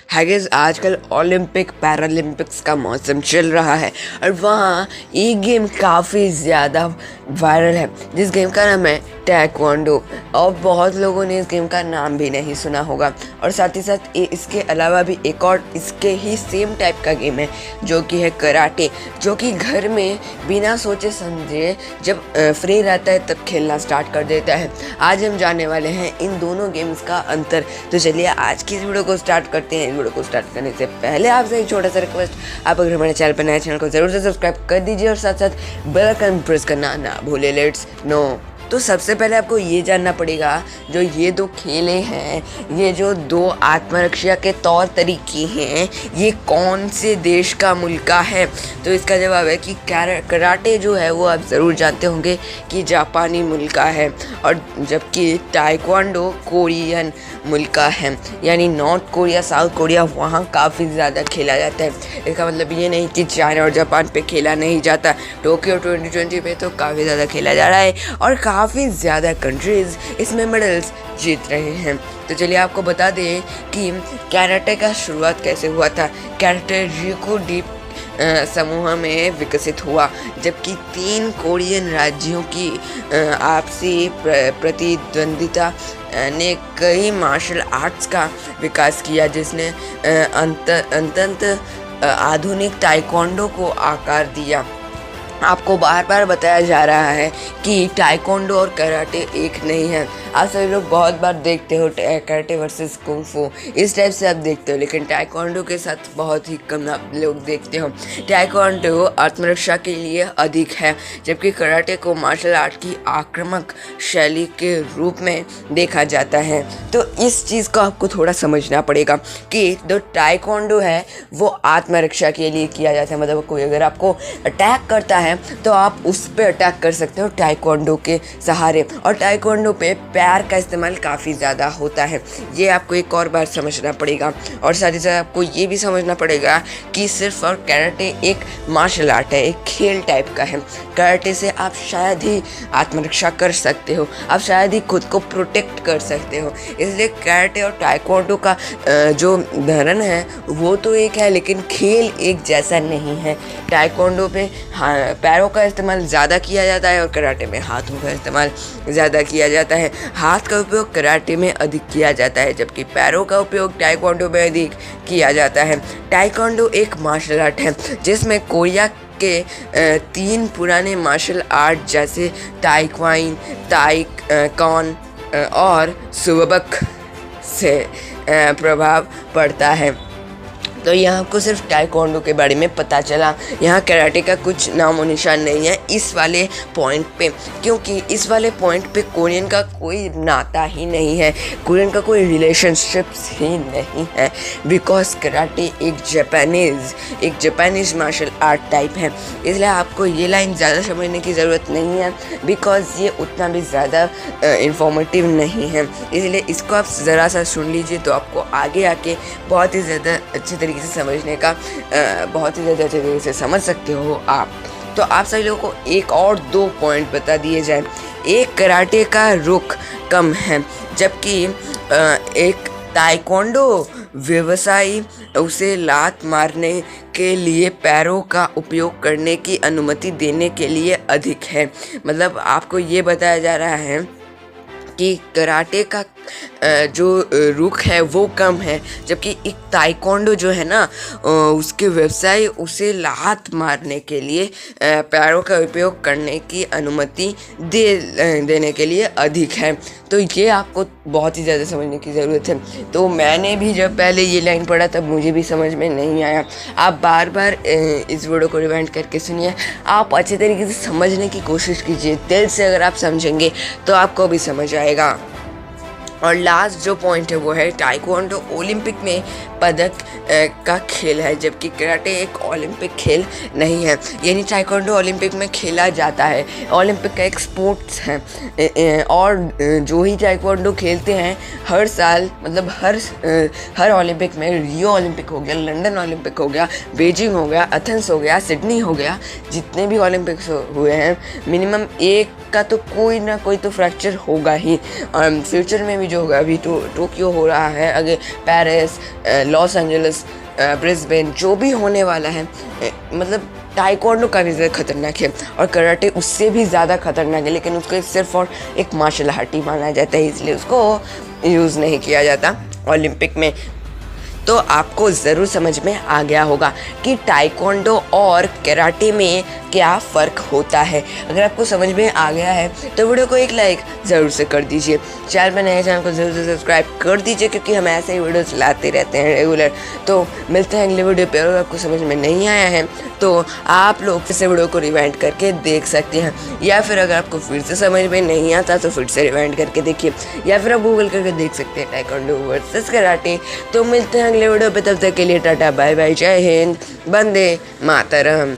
है गाइस, आजकल Olympic Paralympics का मौसम चल रहा है और वहाँ एक गेम काफ़ी ज़्यादा वायरल है जिस गेम का नाम है ताइक्वांडो। और बहुत लोगों ने इस गेम का नाम भी नहीं सुना होगा। और साथ ही साथ इसके अलावा भी एक और इसके ही सेम टाइप का गेम है जो कि है कराटे, जो कि घर में बिना सोचे समझे जब फ्री रहता है तब खेलना स्टार्ट कर देता है। आज हम जानने वाले हैं इन दोनों गेम्स का अंतर। तो चलिए आज की इस वीडियो को स्टार्ट करते हैं। वीडियो को स्टार्ट करने से पहले आपसे एक छोटा सा रिक्वेस्ट, आप अगर हमारे चैनल पर नए चैनल को जरूर से सब्सक्राइब कर दीजिए और साथ साथ बेल आइकन प्रेस करना ना भूले। Let's no. तो सबसे पहले आपको ये जानना पड़ेगा, जो ये दो खेले हैं, ये जो दो आत्मरक्षा के तौर तरीके हैं, ये कौन से देश का मुल्का है? तो इसका जवाब है कि कराटे जो है वो आप ज़रूर जानते होंगे कि जापानी मुल्का है, और जबकि ताइक्वांडो कोरियन मुल्का है, यानी नॉर्थ कोरिया साउथ कोरिया वहाँ काफ़ी ज़्यादा खेला जाता है। इसका मतलब ये नहीं कि चाइना और जापान पे खेला नहीं जाता। टोक्यो 2020 में तो काफ़ी ज़्यादा खेला जा रहा है और काफ़ी ज़्यादा कंट्रीज़ इसमें मेडल्स जीत रहे हैं। तो चलिए आपको बता दें कि कराटे का शुरुआत कैसे हुआ था। कराटे रिको डीप समूह में विकसित हुआ, जबकि 3 कोरियन राज्यों की आपसी प्रतिद्वंदिता ने कई मार्शल आर्ट्स का विकास किया, जिसने अंतत आधुनिक ताइक्वांडो को आकार दिया। आपको बार बार बताया जा रहा है कि ताइक्वांडो और कराटे एक नहीं है। आप सभी लोग बहुत बार देखते हो कराटे वर्सेस कुंग फू, इस टाइप से आप देखते हो, लेकिन ताइक्वांडो के साथ बहुत ही कम आप लोग देखते हो। ताइक्वांडो आत्मरक्षा के लिए अधिक है, जबकि कराटे को मार्शल आर्ट की आक्रामक शैली के रूप में देखा जाता है। तो इस चीज़ को आपको थोड़ा समझना पड़ेगा कि जो ताइक्वांडो है वो आत्मरक्षा के लिए किया जाता है। मतलब कोई अगर आपको अटैक करता है तो आप उस पे अटैक कर सकते हो ताइक्वांडो के सहारे, और ताइक्वांडो पे पैर का इस्तेमाल काफ़ी ज़्यादा होता है। ये आपको एक और बार समझना पड़ेगा। और साथ ही साथ आपको ये भी समझना पड़ेगा कि सिर्फ और कराटे एक मार्शल आर्ट है, एक खेल टाइप का है। कराटे से आप शायद ही आत्मरक्षा कर सकते हो, आप शायद ही खुद को प्रोटेक्ट कर सकते हो। इसलिए कराटे और ताइक्वांडो का जो धरन है वो तो एक है, लेकिन खेल एक जैसा नहीं है। ताइक्वांडो पे पैरों का इस्तेमाल ज़्यादा किया जाता है और कराटे में हाथों का इस्तेमाल ज़्यादा किया जाता है। हाथ का उपयोग कराटे में अधिक किया जाता है, जबकि पैरों का उपयोग ताइक्वांडो में अधिक किया जाता है। ताइक्वांडो एक मार्शल आर्ट है जिसमें कोरिया के 3 पुराने मार्शल आर्ट जैसे ताइक्वाइन, ताइक्वान और सुबक से प्रभाव पड़ता है। तो यहाँ आपको सिर्फ ताइक्वांडो के बारे में पता चला, यहाँ कराटे का कुछ नामो निशान नहीं है इस वाले पॉइंट पे, क्योंकि इस वाले पॉइंट पे कोरियन का कोई नाता ही नहीं है, कोरियन का कोई रिलेशनशिप्स ही नहीं है, बिकॉज कराटे एक जापानीज मार्शल आर्ट टाइप है। इसलिए आपको ये लाइन ज़्यादा समझने की ज़रूरत नहीं है, बिकॉज ये उतना भी ज़्यादा इंफॉर्मेटिव नहीं है। इसलिए इसको आप ज़रा सा सुन लीजिए तो आपको आगे आके बहुत ही ज़्यादा अच्छे तरीके से समझने का बहुत ही ज़्यादा अच्छे तरीके से समझ सकते हो आप। तो आप सभी लोगों को एक और 2 पॉइंट बता दिए जाए। एक कराटे का रुख कम है, जबकि एक ताइक्वांडो व्यवसायी उसे लात मारने के लिए पैरों का उपयोग करने की अनुमति देने के लिए अधिक है। मतलब आपको ये बताया जा रहा है कि कराटे का जो रुख है वो कम है, जबकि एक ताइक्वांडो जो है ना उसके व्यवसाय उसे लात मारने के लिए पैरों का उपयोग करने की अनुमति देने के लिए अधिक है। तो ये आपको बहुत ही ज़्यादा समझने की ज़रूरत है। तो मैंने भी जब पहले ये लाइन पढ़ा तब मुझे भी समझ में नहीं आया। आप बार बार इस वीडियो को रिवाइंड करके सुनिए, आप अच्छे तरीके से समझने की कोशिश कीजिए। दिल से अगर आप समझेंगे तो आपको भी समझ आएगा। और लास्ट जो पॉइंट है वो है ताइक्वांडो ओलंपिक में पदक का खेल है, जबकि कराटे एक ओलंपिक खेल नहीं है। यानी ताइक्वांडो ओलंपिक में खेला जाता है, ओलंपिक का एक स्पोर्ट्स है। और जो ही ताइक्वांडो खेलते हैं हर साल, मतलब हर ओलंपिक में, रियो ओलंपिक हो गया, लंदन ओलंपिक हो गया, बीजिंग हो गया, एथेंस हो गया, सिडनी हो गया, जितने भी ओलंपिक्स हुए हैं, मिनिमम 1 का तो कोई ना कोई तो फ्रैक्चर होगा ही। फ्यूचर में भी जो होगा, अभी तो टोक्यो हो रहा है, आगे पेरिस, लॉस एंजलिस, ब्रिस्बेन, जो भी होने वाला है, मतलब ताइक्वांडो काफ़ी ज़्यादा खतरनाक है और कराटे उससे भी ज़्यादा खतरनाक है, लेकिन उसको सिर्फ और एक मार्शल आर्ट ही माना जाता है, इसलिए उसको यूज़ नहीं किया जाता ओलंपिक में। तो आपको ज़रूर समझ में आ गया होगा कि ताइक्वांडो और कराटे में क्या फ़र्क होता है। अगर आपको समझ में आ गया है तो वीडियो को एक लाइक ज़रूर से कर दीजिए। चैनल पर नए चैनल को ज़रूर से सब्सक्राइब कर दीजिए, क्योंकि हम ऐसे ही वीडियोस लाते रहते हैं रेगुलर। तो मिलते हैं अगले वीडियो पे। अगर आपको समझ में नहीं आया है तो आप लोग फिर से वीडियो को रिवाइंड करके देख सकते हैं, या फिर अगर आपको फिर से समझ में नहीं आता तो फिर से रिवाइंड करके देखिए, या फिर आप गूगल करके देख सकते हैं ताइक्वांडो वर्सेस कराटे। तो मिलते हैं अगले वीडियो पे, तब तक के लिए टाटा बाय बाय, जय हिंद, वंदे मातरम।